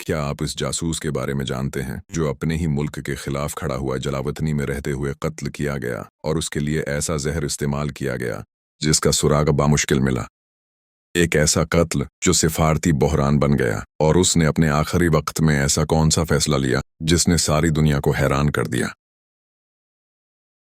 क्या आप इस जासूस के बारे में जानते हैं जो अपने ही मुल्क के खिलाफ खड़ा हुआ जलावतनी में रहते हुए कत्ल किया गया और उसके लिए ऐसा जहर इस्तेमाल किया गया जिसका सुराग बामुश्किल मिला। एक ऐसा कत्ल जो सिफारती बहरान बन गया, और उसने अपने आखिरी वक्त में ऐसा कौन सा फैसला लिया जिसने सारी दुनिया को हैरान कर दिया।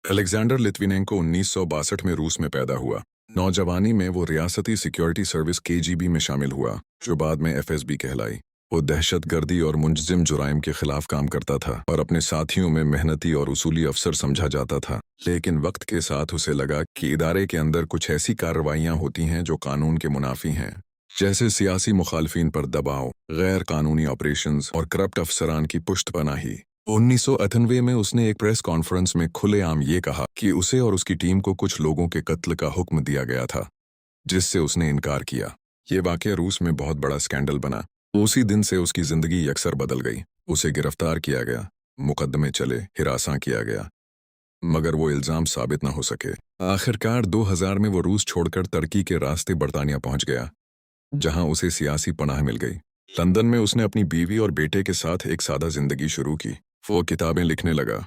अलेक्जेंडर लित्विनेंको 1962 में रूस में पैदा हुआ। नौजवानी में वो रियासती सिक्योरिटी सर्विस केजीबी में शामिल हुआ, जो बाद में एफएसबी कहलाई। वो दहशतगर्दी और मुंजजिम जुराइम के खिलाफ काम करता था और अपने साथियों में मेहनती और उसूली अफसर समझा जाता था। लेकिन वक्त के साथ उसे लगा कि इदारे के अंदर कुछ ऐसी कार्रवाइयां होती हैं जो कानून के मुनाफी हैं, जैसे सियासी मुखालफिन पर दबाव, गैर कानूनी ऑपरेशंस और करप्ट अफसरान की पुश्तपनाही। 1998 में उसने एक प्रेस कॉन्फ्रेंस में खुलेआम ये कहा कि उसे और उसकी टीम को कुछ लोगों के कत्ल का हुक्म दिया गया था, जिससे उसने इनकार किया। ये वाकया रूस में बहुत बड़ा स्कैंडल बना। उसी दिन से उसकी जिंदगी यकसर बदल गई। उसे गिरफ्तार किया गया, मुकदमे चले, हिरासा किया गया, मगर वो इल्जाम साबित न हो सके। आखिरकार 2000 में वो रूस छोड़कर तुर्की के रास्ते बरतानिया पहुंच गया, जहां उसे सियासी पनाह मिल गई। लंदन में उसने अपनी बीवी और बेटे के साथ एक सादा जिंदगी शुरू की। वो किताबें लिखने लगा,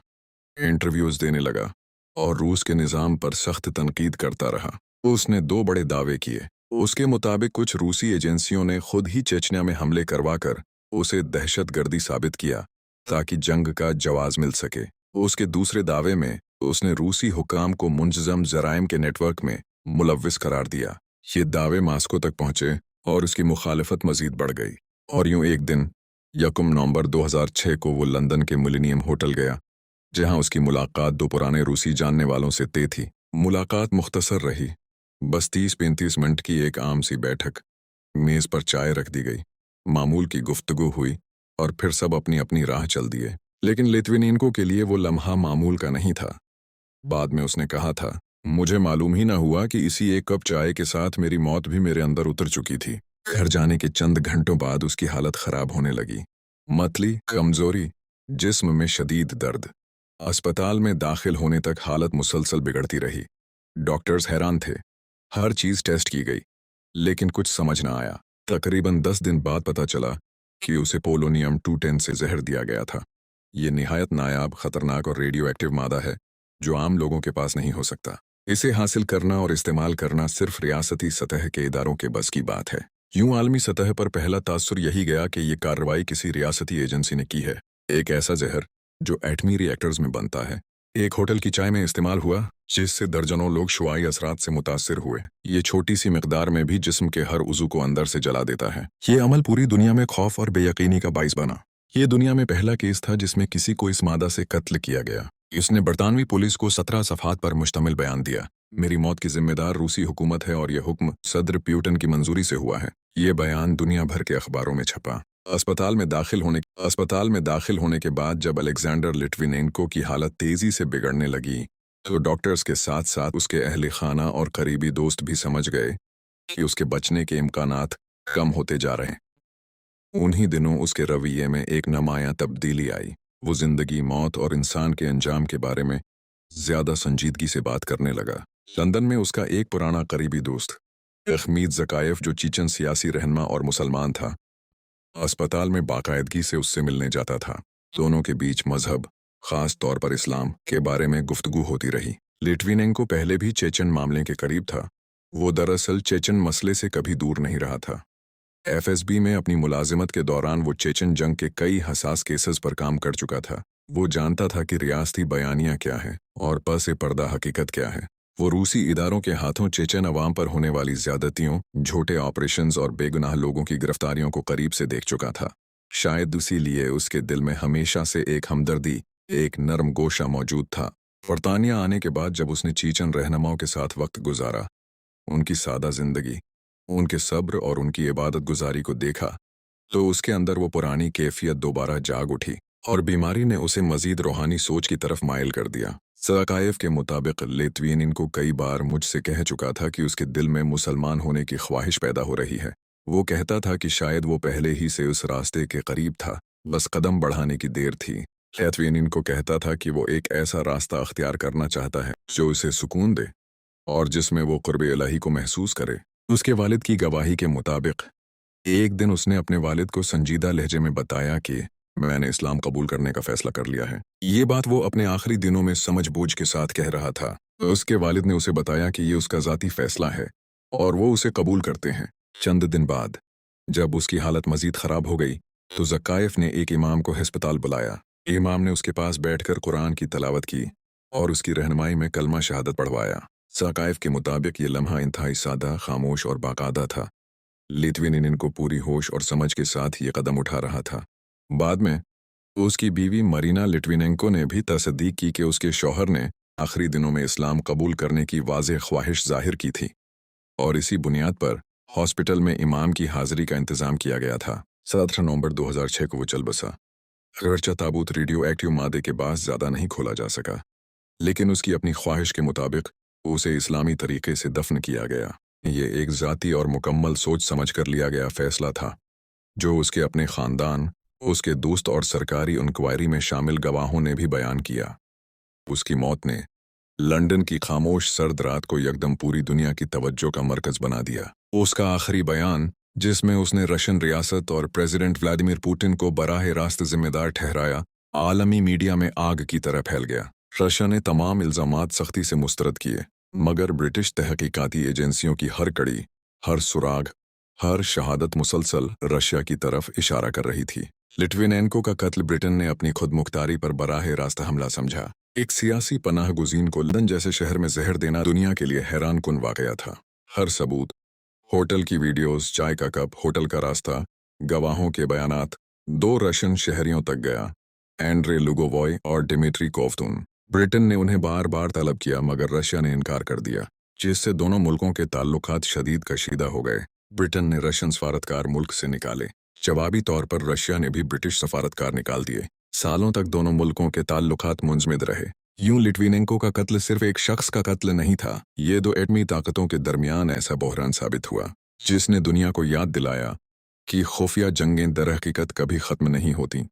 इंटरव्यूज देने लगा और रूस के निज़ाम पर सख्त तनकीद करता रहा। उसने 2 बड़े दावे किए। उसके मुताबिक कुछ रूसी एजेंसियों ने खुद ही चेचन्या में हमले करवाकर उसे दहशतगर्दी साबित किया ताकि जंग का जवाज मिल सके। उसके दूसरे दावे में उसने रूसी हुकाम को मुंजज़म जराइम के नेटवर्क में मुलव्विस करार दिया। ये दावे मास्को तक पहुंचे और उसकी मुखालफत मजीद बढ़ गई। और यूं एक दिन 1 नवंबर 2006 को वो लंदन के मिलेनियम होटल गया, जहां उसकी मुलाकात 2 पुराने रूसी जानने वालों से तय थी। मुलाकात मुख्तसर रही, बस 30-35 मिनट की एक आम सी बैठक। मेज पर चाय रख दी गई, मामूल की गुफ्तगू हुई और फिर सब अपनी अपनी राह चल दिए। लेकिन लित्विनेंको के लिए वो लम्हा मामूल का नहीं था। बाद में उसने कहा था, मुझे मालूम ही ना हुआ कि इसी एक कप चाय के साथ मेरी मौत भी मेरे अंदर उतर चुकी थी। घर जाने के चंद घंटों बाद उसकी हालत खराब होने लगी। मतली, कमजोरी, जिस्म में शदीद दर्द। अस्पताल में दाखिल होने तक हालत मुसलसल बिगड़ती रही। डॉक्टर्स हैरान थे। हर चीज टेस्ट की गई, लेकिन कुछ समझ ना आया। तकरीबन 10 दिन बाद पता चला कि उसे पोलोनियम 210 से जहर दिया गया था। ये निहायत नायाब, खतरनाक और रेडियो एक्टिव मादा है जो आम लोगों के पास नहीं हो सकता। इसे हासिल करना और इस्तेमाल करना सिर्फ रियासती सतह के इदारों के बस की बात है। यूं आलमी सतह पर पहला तासुर यही गया कि ये कार्रवाई किसी रियासती एजेंसी ने की है। एक ऐसा जहर जो एटमी रिएक्टर्स में बनता है, एक होटल की चाय में इस्तेमाल हुआ, जिससे दर्जनों लोग शुआई असरात से मुतासिर हुए। ये छोटी सी मिकदार में भी जिस्म के हर उज़ू को अंदर से जला देता है। ये अमल पूरी दुनिया में खौफ और बेयकीनी का बाइस बना। ये दुनिया में पहला केस था जिसमें किसी को इस मादा से कत्ल किया गया। इसने बरतानवी पुलिस को 17 सफ़हात पर मुश्तमिल बयान दिया। मेरी मौत की जिम्मेदार रूसी हुकूमत है और यह हुक्म सदर प्यूटन की मंजूरी से हुआ है। ये बयान दुनिया भर के अखबारों में छपा। अस्पताल में दाखिल होने के बाद जब अलेक्जेंडर लिट्विनेंको की हालत तेजी से बिगड़ने लगी, तो डॉक्टर्स के साथ साथ उसके अहले खाना और करीबी दोस्त भी समझ गए कि उसके बचने के इम्कानात कम होते जा रहे हैं। उन्हीं दिनों उसके रवैये में एक नुमायां तब्दीली आई। वो जिंदगी, मौत और इंसान के अंजाम के बारे में ज्यादा संजीदगी से बात करने लगा। लंदन में उसका एक पुराना करीबी दोस्त अहमीद जकायफ, जो चीचन सियासी रहनुमा और मुसलमान था, अस्पताल में बाकायदगी से उससे मिलने जाता था। दोनों के बीच मजहब, खास तौर पर इस्लाम के बारे में गुफ्तगू होती रही। लिट्विनेंको पहले भी चेचन मामले के करीब था। वो दरअसल चेचन मसले से कभी दूर नहीं रहा था। एफएसबी में अपनी मुलाजिमत के दौरान वो चेचन जंग के कई हसास केसेस पर काम कर चुका था। वो जानता था कि रियासती बयानियां क्या है और पस पर्दा हकीकत क्या है। वो रूसी इदारों के हाथों चेचन अवाम पर होने वाली ज्यादतियों, झूठे ऑपरेशंस और बेगुनाह लोगों की गिरफ्तारियों को करीब से देख चुका था। शायद इसीलिए उसके दिल में हमेशा से एक हमदर्दी, एक नरम गोशा मौजूद था। बरतानिया आने के बाद जब उसने चीचन रहनुमाओं के साथ वक्त गुजारा, उनकी सादा जिंदगी, उनके सब्र और उनकी इबादत गुजारी को देखा, तो उसके अंदर वो पुरानी कैफियत दोबारा जाग उठी और बीमारी ने उसे मजीद रूहानी सोच की तरफ माइल कर दिया। ज़कायफ के मुताबिक लित्विनेंको कई बार मुझसे कह चुका था कि उसके दिल में मुसलमान होने की ख्वाहिश पैदा हो रही है। वो कहता था कि शायद वो पहले ही से उस रास्ते के करीब था, बस कदम बढ़ाने की देर थी। लित्विनेंको कहता था कि वो एक ऐसा रास्ता अख्तियार करना चाहता है जो उसे सुकून दे और जिसमें वो कुर्ब इलाही को महसूस करे। उसके वालिद की गवाही के मुताबिक एक दिन उसने अपने वालिद को संजीदा लहजे में बताया कि मैंने इस्लाम कबूल करने का फैसला कर लिया है। ये बात वो अपने आखिरी दिनों में समझ बूझ के साथ कह रहा था। उसके वालिद ने उसे बताया कि ये उसका ज़ाती फैसला है और वो उसे कबूल करते हैं। चंद दिन बाद जब उसकी हालत मजीद ख़राब हो गई तो ज़काइफ ने एक इमाम को हस्पताल बुलाया। इमाम ने उसके पास बैठकर कुरान की तलावत की और उसकी रहनुमाई में कलमा शहादत पढ़वाया। ज़काइफ के मुताबिक ये लम्हा इंतहाई सादा, खामोश और बाकायदा था। लिथुआनियन को पूरी होश और समझ के साथ ये कदम उठा रहा था। बाद में उसकी बीवी मरीना लिट्विनेंको ने भी तस्दीक की कि उसके शौहर ने आखिरी दिनों में इस्लाम कबूल करने की वाज़ेह ख्वाहिश जाहिर की थी और इसी बुनियाद पर हॉस्पिटल में इमाम की हाजिरी का इंतज़ाम किया गया था। 17 नवंबर 2006 को वो चल बसा। अगरचे ताबूत रेडियो एक्टिव मादे के बास ज़्यादा नहीं खोला जा सका, लेकिन उसकी अपनी ख्वाहिश के मुताबिक उसे इस्लामी तरीके से दफन किया गया। ये एक ज़ाती और मुकम्मल सोच समझ कर लिया गया फ़ैसला था, जो उसके अपने ख़ानदान, उसके दोस्त और सरकारी इंक्वायरी में शामिल गवाहों ने भी बयान किया। उसकी मौत ने लंदन की खामोश सर्द रात को यकदम पूरी दुनिया की तवज्जो का मरकज़ बना दिया। उसका आखिरी बयान, जिसमें उसने रशियन रियासत और प्रेसिडेंट व्लादिमीर पुतिन को बराह रास्त जिम्मेदार ठहराया, आलमी मीडिया में आग की तरह फैल गया। रशिया ने तमाम इल्ज़ामात सख्ती से मुस्तरद किए, मगर ब्रिटिश तहकीकाती एजेंसियों की हर कड़ी, हर सुराग, हर शहादत मुसलसल रशिया की तरफ इशारा कर रही थी। लिट्विनेंको का कत्ल ब्रिटेन ने अपनी खुद मुख्तारी पर बराह रास्त हमला समझा। एक सियासी पनाह गुज़ीन को लंदन जैसे शहर में जहर देना दुनिया के लिए हैरान कुन वाक़या था। हर सबूत, होटल की वीडियोस, चाय का कप, होटल का रास्ता, गवाहों के बयानात 2 रशियन शहरियों तक गया, एंड्रे लुगोवॉय और डिमिट्री कोवतुन। ब्रिटेन ने उन्हें बार बार तलब किया, मगर रशिया ने इनकार कर दिया, जिससे दोनों मुल्कों के ताल्लुकात शदीद कशीदा हो गए। ब्रिटेन ने रशियन सफारतकार मुल्क से निकाले। जवाबी तौर पर रशिया ने भी ब्रिटिश सफारतकार निकाल दिए। सालों तक दोनों मुल्कों के ताल्लुकात मुंजमद रहे। यूं लिट्विनेंको का कत्ल सिर्फ एक शख्स का कत्ल नहीं था, ये 2 एटमी ताकतों के दरमियान ऐसा बहरान साबित हुआ जिसने दुनिया को याद दिलाया कि खुफिया जंगें दरहकीकत कभी ख़त्म नहीं होती।